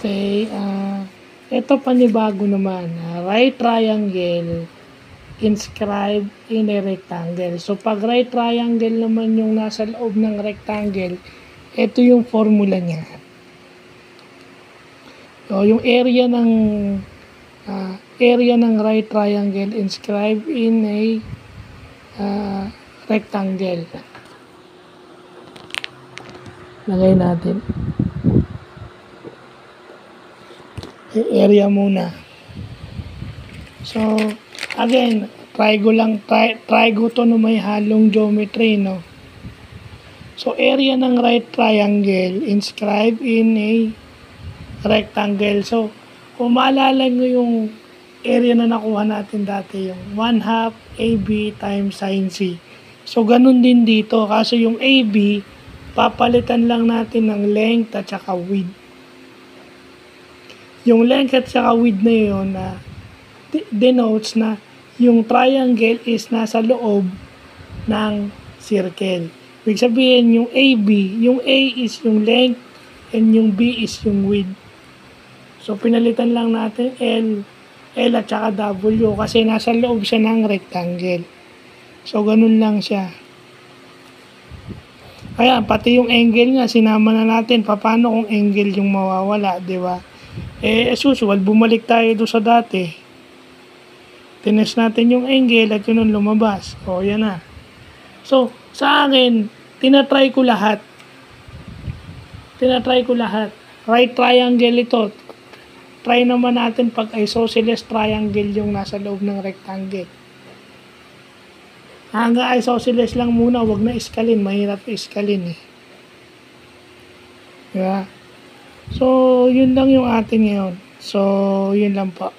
Okay, ito panibago naman, right triangle inscribed in a rectangle. So, pag right triangle naman yung nasa loob ng rectangle, ito yung formula niya. So, yung area ng right triangle inscribed in a rectangle. Lagay natin. Area muna. So, again, trigo to na may halong geometry, no? So, area ng right triangle inscribed in a rectangle. So, kung maalala nyo yung area na nakuha natin dati, yung 1/2 AB times sin C. So, ganun din dito. Kaso yung AB, papalitan lang natin ng length at saka width. Yung length at saka width na yun denotes na yung triangle is nasa loob ng circle. Ibig sabihin, yung AB, yung A is yung length and yung B is yung width. So, pinalitan lang natin L at saka W kasi nasa loob siya ng rectangle. So, ganun lang siya. Kaya, pati yung angle nga, sinama na natin. Paano kung angle yung mawawala, di ba? As usual, bumalik tayo doon sa dati. Tinest natin yung angle at yun ang lumabas. O, yan na. So, sa akin, tinatry ko lahat. Right triangle ito. Try naman natin pag isosceles triangle yung nasa loob ng rectangle. Hanggang isosceles lang muna, wag na iskalin. Mahirap iskalin eh. Diba? So, yun lang yung atin ngayon. So, yun lang po.